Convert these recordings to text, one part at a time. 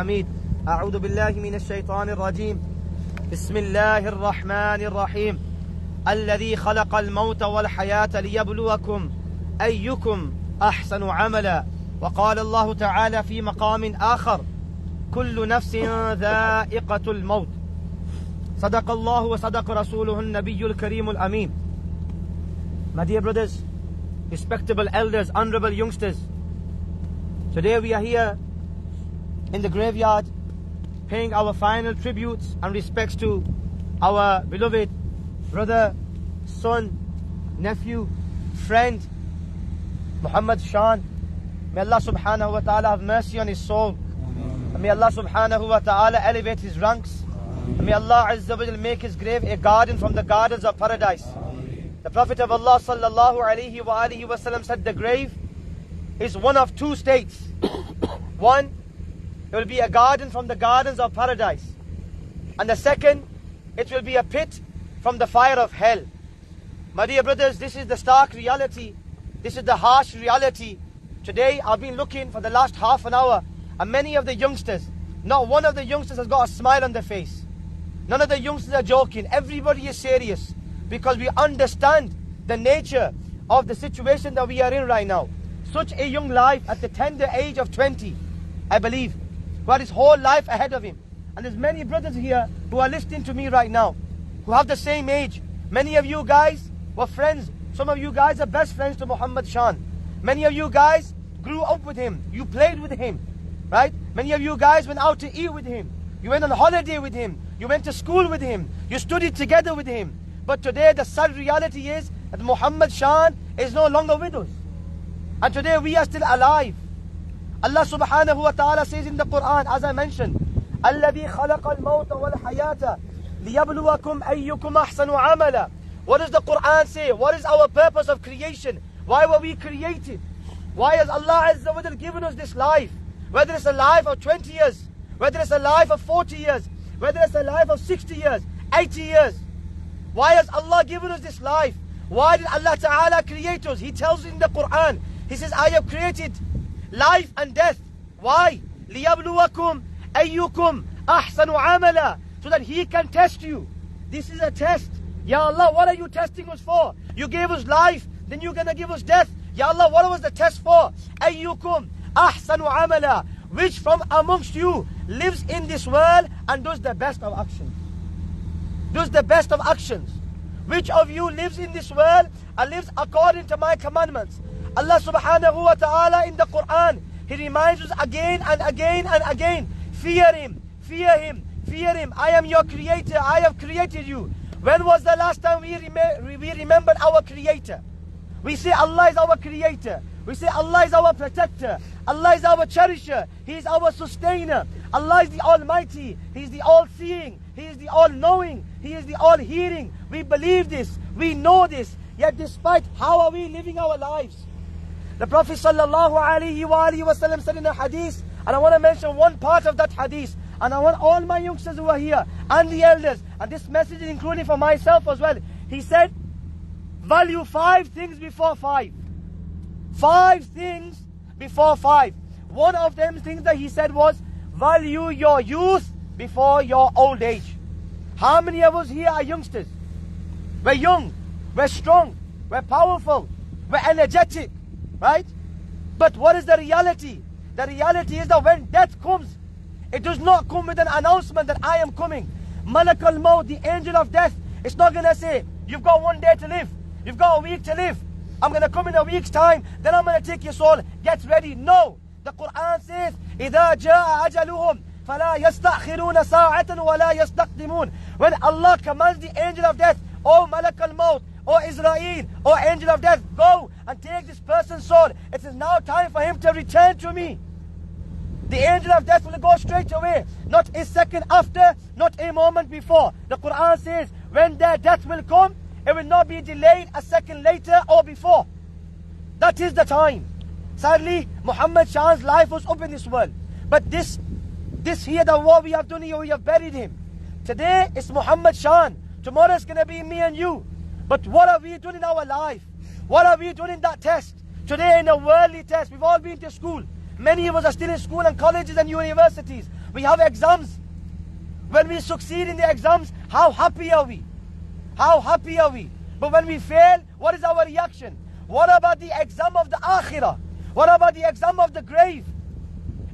حميد أعوذ بالله من الشيطان الرجيم بسم الله الرحمن الرحيم الذي خلق الموت والحياة ليبلوكم أيكم أحسن عملا وقال الله تعالى في مقام آخر كل نفس ذائقة الموت صدق الله وصدق رسوله النبي الكريم الأمين. My dear brothers, respectable elders, honorable youngsters, today we are here in the graveyard paying our final tributes and respects to our beloved brother, son, nephew, friend Muhammad Shan. May Allah subhanahu wa ta'ala have mercy on his soul. And may Allah subhanahu wa ta'ala elevate his ranks. And may Allah azza wa jal make his grave a garden from the gardens of paradise. The Prophet of Allah sallallahu alayhi wa alihi wa sallam said the grave is one of two states. One, it will be a garden from the gardens of paradise. And the second, it will be a pit from the fire of hell. My dear brothers, this is the stark reality. This is the harsh reality. Today, I've been looking for the last half an hour, and many of the youngsters, not one of the youngsters has got a smile on their face. None of the youngsters are joking. Everybody is serious because we understand the nature of the situation that we are in right now. Such a young life at the tender age of 20, I believe, who had his whole life ahead of him. And there's many brothers here who are listening to me right now, who have the same age. Many of you guys were friends. Some of you guys are best friends to Muhammad Shan. Many of you guys grew up with him. You played with him, right? Many of you guys went out to eat with him. You went on holiday with him. You went to school with him. You studied together with him. But today the sad reality is that Muhammad Shan is no longer with us. And today we are still alive. Allah subhanahu wa ta'ala says in the Quran, as I mentioned, الَّذِي خَلَقَ الْمَوْتَ وَالْحَيَاةَ لِيَبْلُوَكُمْ أَيُّكُمْ أَحْسَنُ عَمَلًا. What does the Quran say? What is our purpose of creation? Why were we created? Why has Allah Azza wa Jal given us this life? Whether it's a life of 20 years, whether it's a life of 40 years, whether it's a life of 60 years, 80 years. Why has Allah given us this life? Why did Allah Ta'ala create us? He tells us in the Quran, He says, I have created life and death. Why? لِيَبْلُوَكُمْ أَيُّكُمْ أَحْسَنُ عَمَلًا. So that He can test you. This is a test. Ya Allah, what are you testing us for? You gave us life, then you're going to give us death. Ya Allah, what was the test for? أَيُّكُمْ أَحْسَنُ عَمَلًا. Which from amongst you lives in this world and does the best of actions? Does the best of actions. Which of you lives in this world and lives according to my commandments? Allah subhanahu wa ta'ala in the Quran, He reminds us again and again and again, fear Him, fear Him, fear Him. I am your creator, I have created you. When was the last time we remembered our creator? We say Allah is our creator. We say Allah is our protector. Allah is our cherisher. He is our sustainer. Allah is the Almighty. He is the all-seeing. He is the all-knowing. He is the all-hearing. We believe this. We know this. Yet despite, how are we living our lives? The Prophet sallallahu alaihi wasallam said in a hadith, and I want to mention one part of that hadith, and I want all my youngsters who are here, and the elders, and this message is including for myself as well. He said, value 5 things before 5. 5 things before 5. One of them things that he said was, value your youth before your old age. How many of us here are youngsters? We're young, we're strong, we're powerful, we're energetic, right? But what is the reality? The reality is that when death comes, it does not come with an announcement that I am coming. Malak al-Maut, the angel of death, it's not going to say, you've got 1 day to live, you've got a week to live, I'm going to come in a week's time, then I'm going to take your soul, get ready. No, the Quran says, إِذَا جَاءَ أَجَلُهُمْ فَلَا يَسْتَأْخِرُونَ سَاعَةً وَلَا يَسْتَقْدِمُونَ. When Allah commands the angel of death, O Malak al-Maut, O Israel, O angel of death, go and take this person's soul. It is now time for him to return to me. The angel of death will go straight away, not a second after, not a moment before. The Quran says, when their death will come, it will not be delayed a second later or before. That is the time. Sadly, Muhammad Shan's life was up in this world. But this here, that what we have done here, we have buried him. Today, it's Muhammad Shan. Tomorrow, it's going to be me and you. But what have we done in our life? What have we done in that test? Today, in a worldly test, we've all been to school. Many of us are still in school and colleges and universities. We have exams. When we succeed in the exams, how happy are we? How happy are we? But when we fail, what is our reaction? What about the exam of the akhirah? What about the exam of the grave?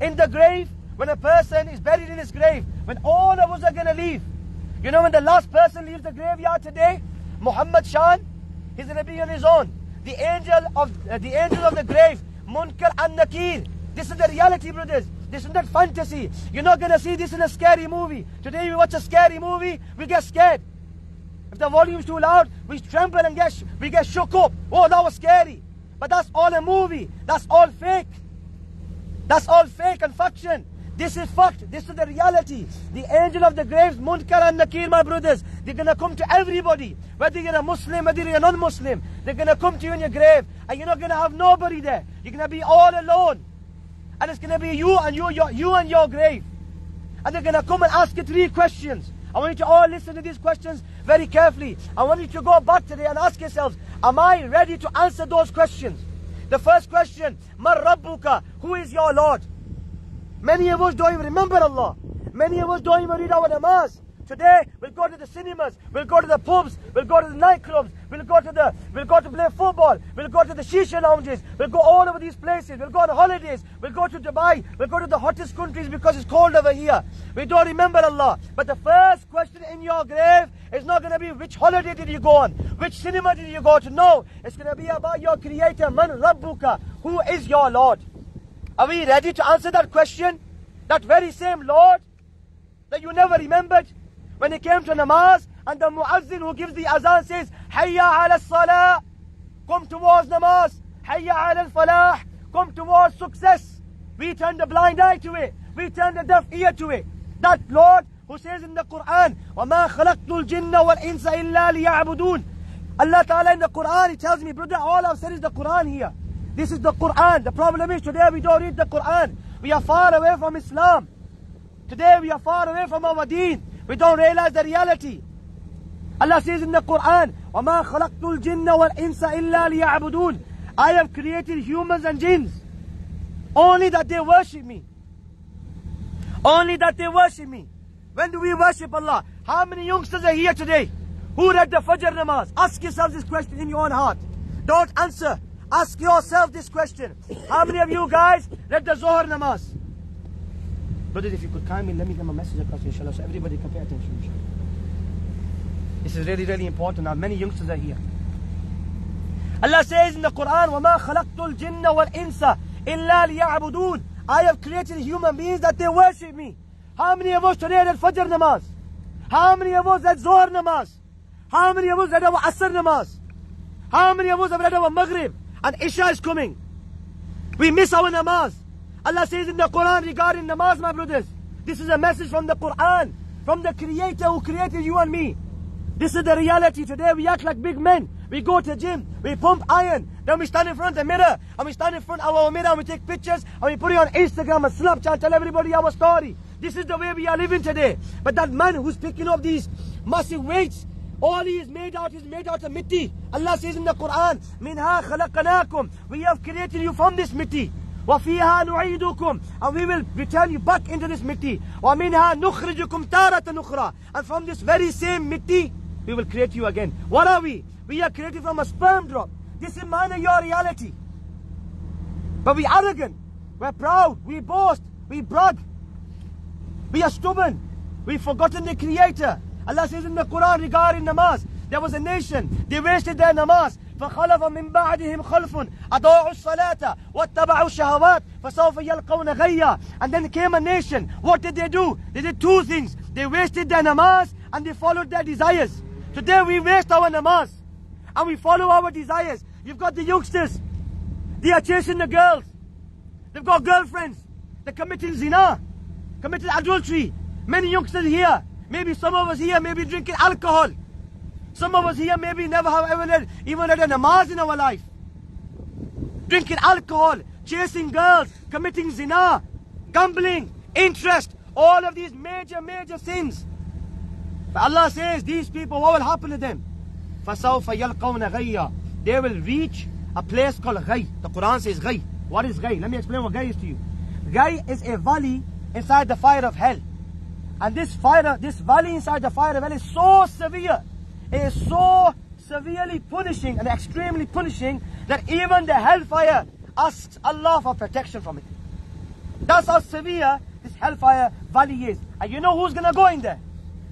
In the grave, when a person is buried in his grave, when all of us are going to leave, you know, when the last person leaves the graveyard today, Muhammad Shan, he's going to be on his own. The angels of the grave, Munkar and Nakir. This is the reality, brothers. This is not fantasy. You're not going to see this in a scary movie. Today we watch a scary movie, we get scared. If the volume's too loud, we tremble and we get shook up. Oh, that was scary. But that's all a movie. That's all fake. That's all fake and fiction. This is fact. This is the reality. The angel of the graves, Munkar and Nakir, my brothers, they're going to come to everybody. Whether you're a Muslim, whether you're a non-Muslim, they're going to come to you in your grave. And you're not going to have nobody there. You're going to be all alone. And it's going to be you and your grave. And they're going to come and ask you 3 questions. I want you to all listen to these questions very carefully. I want you to go back today and ask yourselves, am I ready to answer those questions? The first question, Man Rabbuka, who is your Lord? Many of us don't even remember Allah. Many of us don't even read our namaz. Today, we'll go to the cinemas, we'll go to the pubs, we'll go to the nightclubs, we'll go to play football, we'll go to the shisha lounges, we'll go all over these places, we'll go on holidays, we'll go to Dubai, we'll go to the hottest countries because it's cold over here. We don't remember Allah. But the first question in your grave is not going to be which holiday did you go on, which cinema did you go to. No, it's going to be about your Creator, Man Rabbuka, who is your Lord. Are we ready to answer that question? That very same Lord that you never remembered? When he came to namaz and the muazzin who gives the azan says, Hayya ala salah, come towards namaz. Hayya ala falah, come towards success. We turn the blind eye to it. We turn the deaf ear to it. That Lord who says in the Quran, وَمَا خَلَقْتُ الْجِنَّ وَالْإِنسَ إِلَّا لِيَعْبُدُونَ. Allah Ta'ala in the Quran, He tells me, brother, all I've said is the Quran here. This is the Quran. The problem is today we don't read the Quran. We are far away from Islam. Today we are far away from our deen. We don't realize the reality. Allah says in the Quran, وَمَا خَلَقْتُ الْجِنَّ وَالْإِنسَ إِلَّا لِيَعْبُدُونَ. I have created humans and jinns only that they worship me. Only that they worship me. When do we worship Allah? How many youngsters are here today who read the Fajr namaz? Ask yourself this question in your own heart. Don't answer. Ask yourself this question. How many of you guys read the Zohar namaz? Brothers, if you could kindly let me get my message across, inshallah, so everybody can pay attention, inshallah. This is really, really important. Now, many youngsters are here. Allah says in the Quran, وَمَا خَلَقْتُ الْجِنَّ وَالْإِنسَ إِلَّا لِيَعْبُدُونَ. I have created human beings that they worship me. How many of us today read Fajr namaz? How many of us read Zohar namaz? How many of us read our Asr namaz? How many of us have read our Maghrib? And Isha is coming. We miss our namaz. Allah says in the Quran regarding namaz, my brothers, this is a message from the Quran, from the Creator who created you and me. This is the reality. Today we act like big men. We go to the gym, we pump iron, then we stand in front of the mirror, and we stand in front of our mirror and we take pictures, and we put it on Instagram and Snapchat, tell everybody our story. This is the way we are living today. But that man who's picking up these massive weights, all he is made out of mitti. Allah says in the Quran, Minha khalaqanakum. We have created you from this mitti. وَفِيهَا نُعِيدُكُمْ. And we will return you back into this mitti. وَمِنْهَا نُخْرِجُكُمْ تَارَةً أُخْرَى. And from this very same mitti, we will create you again. What are we? We are created from a sperm drop. This is mine and your reality. But we are arrogant. We're proud. We boast. We brag. We are stubborn. We've forgotten the Creator. Allah says in the Quran regarding namaz, there was a nation, they wasted their namaz. فَخَلَفَ مِنْ بَعْدِهِمْ خَلْفٌ أَضَاعُوا الصَّلَاةَ وَاتَّبَعُوا الشَّهَوَاتِ فَسَوْفَ يَلْقَوْنَ غَيًّا. And then came a nation. What did they do? They did 2 things. They wasted their namaz and they followed their desires. Today we waste our namaz and we follow our desires. You've got the youngsters. They are chasing the girls. They've got girlfriends. They're committing zina, committing adultery. Many youngsters here. Maybe some of us here may be drinking alcohol. Some of us here maybe never have ever even read a namaz in our life. Drinking alcohol, chasing girls, committing zina, gambling, interest, all of these major sins. But Allah says these people, what will happen to them? فَسَوْفَ يَلْقَوْنَ غَيًّا. They will reach a place called Ghai. The Quran says Ghai. What is Ghai? Let me explain what Ghai is to you. Ghai is a valley inside the fire of hell. And this fire, this valley inside the fire of hell is so severe. It is so severely punishing and extremely punishing that even the hellfire asks Allah for protection from it. That's how severe this hellfire valley is. And you know who's going to go in there?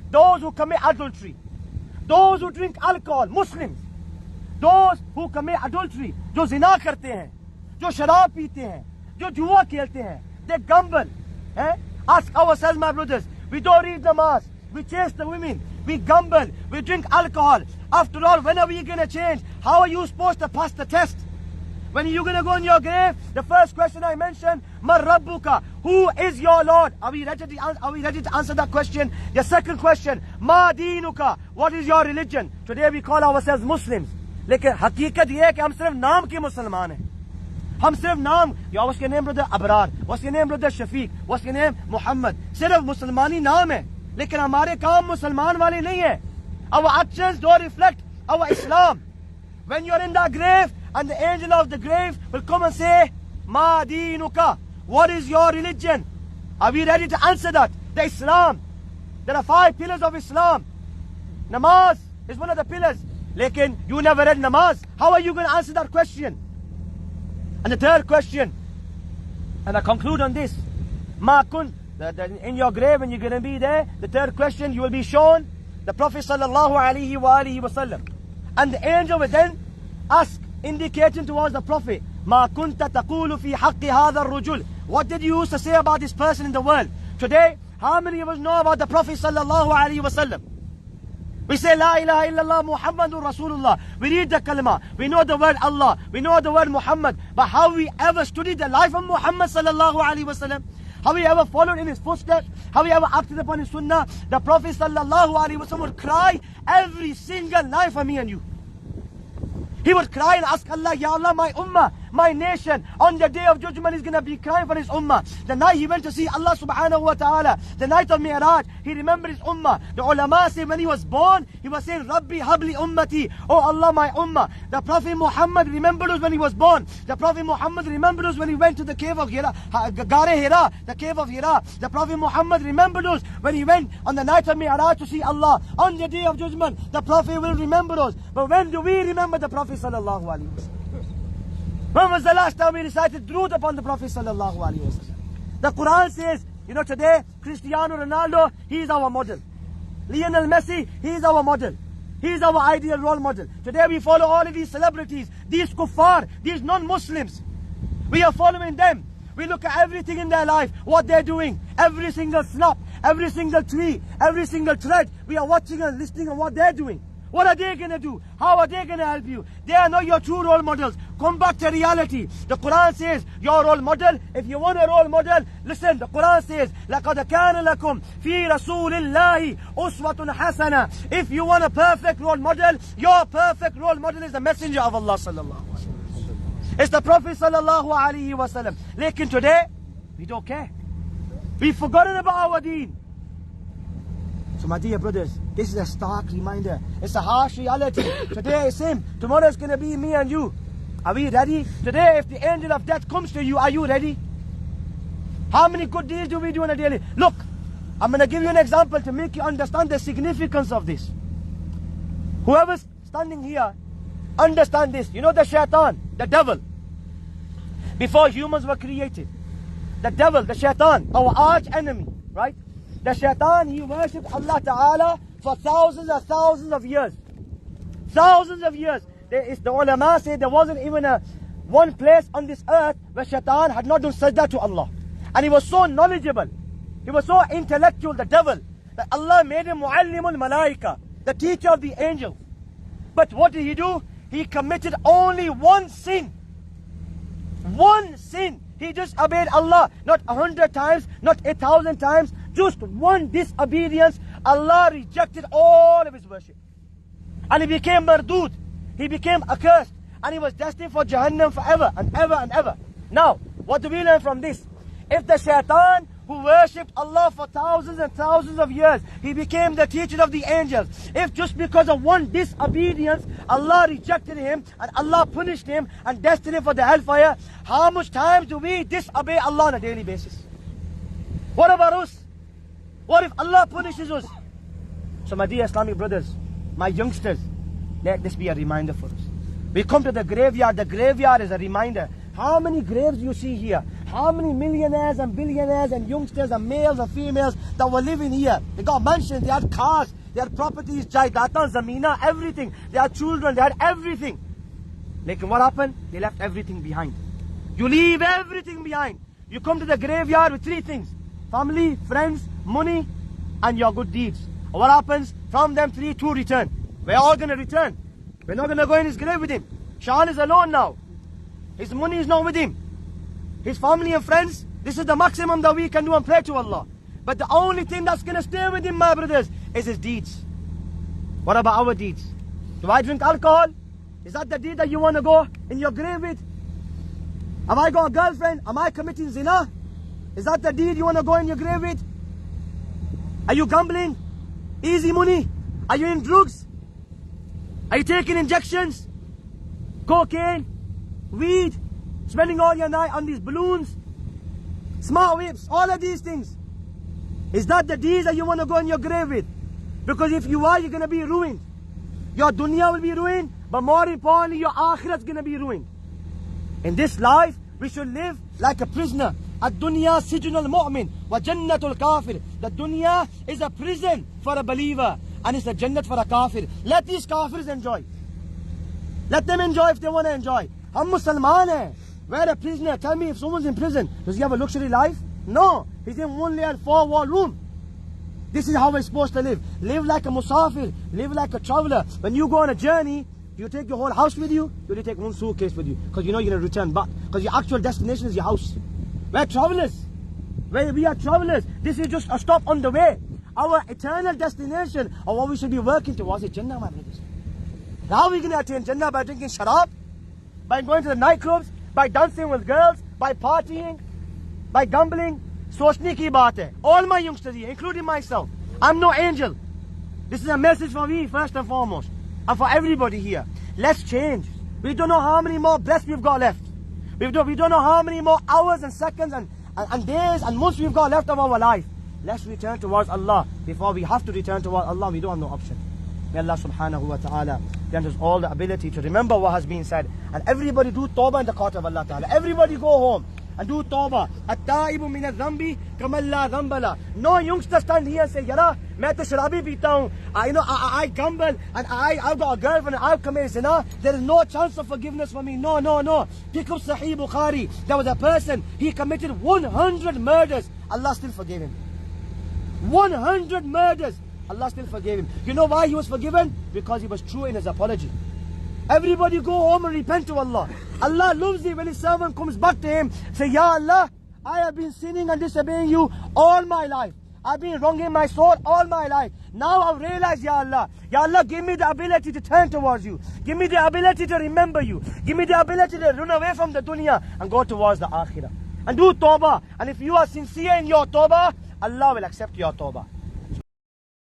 Those who commit adultery. Those who drink alcohol, Muslims. Those who commit adultery, जो जिना करते हैं, जो शराब पीते हैं, जो जुआ खेलते हैं, they gamble. Ask ourselves, my brothers, we don't read namaz, we chase the women, we gamble, we drink alcohol. After all, when are we going to change? How are you supposed to pass the test? When are you going to go in your grave? The first question I mentioned, Man Rabbuka, who is your Lord? Are we ready to answer that question? The second question, Ma Dinuka, what is your religion? Today we call ourselves Muslims. लेकिन हकीकत ये है कि हम सिर्फ नाम के मुसलमान हैं. हम सिर्फ नाम, या what's your name brother Abrar, what's your name brother Shafiq, what's your name Muhammad. सिर्फ मुसलमानी नाम है, लेकिन हमारे काम मुसलमान वाले नहीं है. Our actions don't reflect our Islam. When you're in that grave, and the angel of the grave will come and say, Ma Dinuka, what is your religion? Are we ready to answer that? The Islam. There are 5 pillars of Islam. Namaz is one of the pillars. Lekin, you never read namaz. How are you going to answer that question? And the third question, and I conclude on this. Ma kun, in your grave when you're going to be there, the third question, you will be shown the Prophet sallallahu alaihi wasallam. And the angel will then ask, indicating towards the Prophet, Ma kunta taqulu fi haqqi hadha ar-rujul. What did you used to say about this person in the world? Today, how many of us know about the Prophet sallallahu alaihi wasallam? We say La ilaha illallah Muhammadur Rasulullah. We read the kalima. We know the word Allah. We know the word Muhammad. But have we ever studied the life of Muhammad sallallahu alaihi wasallam? Have we ever followed in his footsteps? Have we ever acted upon his sunnah? The Prophet sallallahu alaihi wasallam would cry every single night for me and you. He would cry and ask Allah, Ya Allah, my ummah, my nation, on the day of judgment is going to be crying for his ummah. The night he went to see Allah subhanahu wa ta'ala, the night of Mi'raj, he remembered his ummah. The ulama say when he was born, he was saying, Rabbi habli ummati, oh Allah, my ummah. The Prophet Muhammad remembered us when he was born. The Prophet Muhammad remembered us when he went to the cave of Hira, Gare Hira, the cave of Hira. The Prophet Muhammad remembered us when he went on the night of Mi'raj to see Allah. On the day of judgment, the Prophet will remember us. But when do we remember the Prophet sallallahu alaihi wasallam? When was the last time we recited durood upon the Prophet sallallahu alaihi wasallam? The Quran says, you know, today Cristiano Ronaldo, he is our model. Lionel Messi, he is our model. He is our ideal role model. Today we follow all of these celebrities, these kuffar, these non-Muslims. We are following them. We look at everything in their life, what they're doing, every single snap, every single tweet, every single thread. We are watching and listening on what they're doing. What are they going to do? How are they going to help you? They are not your true role models. Come back to reality. The Quran says, your role model, if you want a role model, listen, the Quran says, لَقَدْ كَانَ لَكُمْ فِي رَسُولِ اللَّهِ أُسْوَةٌ حَسَنَةٌ. If you want a perfect role model, your perfect role model is the messenger of Allah sallallahu alaihi wasallam. It's the Prophet sallallahu alaihi wasallam. Lekin today, we don't care. We've forgotten about our deen. So my dear brothers, this is a stark reminder. It's a harsh reality. Today is him. Tomorrow is going to be me and you. Are we ready? Today, if the angel of death comes to you, are you ready? How many good deeds do we do on a daily? Look, I'm going to give you an example to make you understand the significance of this. Whoever's standing here, understand this. You know the shaitan, the devil. Before humans were created, the devil, the shaitan, our arch enemy, right? The shaitan, he worshipped Allah Ta'ala for thousands and thousands of years. Thousands of years. The ulama say there wasn't even one place on this earth where shaitan had not done sajjad to Allah. And he was so knowledgeable. He was so intellectual, the devil, that Allah made him muallimul malaika, the teacher of the angels. But what did he do? He committed only one sin. One sin. He just obeyed Allah, not 100 times, not 1,000 times, just one disobedience. Allah rejected all of his worship. And he became mardud. He became accursed. And he was destined for Jahannam forever and ever and ever. Now, what do we learn from this? If the shaitan who worshipped Allah for thousands and thousands of years, he became the teacher of the angels. If just because of one disobedience, Allah rejected him and Allah punished him and destined him for the hellfire, how much time do we disobey Allah on a daily basis? What about us? What if Allah punishes us? So my dear Islamic brothers, my youngsters, let this be a reminder for us. We come to the graveyard. The graveyard is a reminder. How many graves do you see here? How many millionaires and billionaires and youngsters and males and females that were living here? They got mansions, they had cars, they had properties, jaidatan, zamina, everything. They had children, they had everything. Like what happened? They left everything behind. You leave everything behind. You come to the graveyard with three things: family, friends, money, and your good deeds. And what happens? From them three, two return. We're all going to return. We're not going to go in his grave with him. Shahan is alone now. His money is not with him. His family and friends, this is the maximum that we can do and pray to Allah. But the only thing that's going to stay with him, my brothers, is his deeds. What about our deeds? Do I drink alcohol? Is that the deed that you want to go in your grave with? Have I got a girlfriend? Am I committing zina? Is that the deed you want to go in your grave with? Are you gambling? Easy money? Are you in drugs? Are you taking injections? Cocaine? Weed? Spending all your night on these balloons? Smart whips? All of these things. Is that the deeds that you want to go in your grave with? Because if you are, you're going to be ruined. Your dunya will be ruined, but more importantly, your akhirat is going to be ruined. In this life, we should live like a prisoner. Ad-dunya sijnul mu'min wa jannatul kafir. The dunya is a prison for a believer, and it's a jannat for a kafir. Let these kafirs enjoy. Let them enjoy if they want to enjoy. Hum Musliman hai. We're a prisoner. Tell me, if someone's in prison, does he have a luxury life? No. He's in one layer, four-wall room. This is how we're supposed to live. Live like a musafir. Live like a traveler. When you go on a journey, you take your whole house with you, you only take one suitcase with you. Because you know you're going to return back. Because your actual destination is your house. We're travelers. We are travelers. This is just a stop on the way. Our eternal destination, or what we should be working towards, is Jannah, my brothers. How are we going to attain Jannah? By drinking sharab? By going to the nightclubs? By dancing with girls? By partying? By gambling? Sochne ki baat hai. All my youngsters here, including myself. I'm no angel. This is a message for me, first and foremost. And for everybody here. Let's change. We don't know how many more breaths we've got left. We don't know how many more hours and seconds and days and months we've got left of our life. Let's return towards Allah. Before we have to return towards Allah, we don't have no option. May Allah subhanahu wa ta'ala grant us all the ability to remember what has been said. And everybody do tawbah in the court of Allah ta'ala. Everybody go home and do tawbah. At-taibu min al-dhambi kaman la dhambala. No youngster stand here and say, Yara, main to sharabi peeta hoon. I gamble and I've got a girlfriend and I've committed zina. There is no chance of forgiveness for me. No. Pick up Sahih Bukhari. There was a person, he committed 100 murders. Allah still forgave him. 100 murders. Allah still forgave him. You know why he was forgiven? Because he was true in his apology. Everybody go home and repent to Allah. Allah loves it when his servant comes back to him. Say, Ya Allah, I have been sinning and disobeying you all my life. I've been wronging my soul all my life. Now I've realized, Ya Allah, give me the ability to turn towards you. Give me the ability to remember you. Give me the ability to run away from the dunya and go towards the akhirah. And do tawbah. And if you are sincere in your tawbah, Allah will accept your tawbah.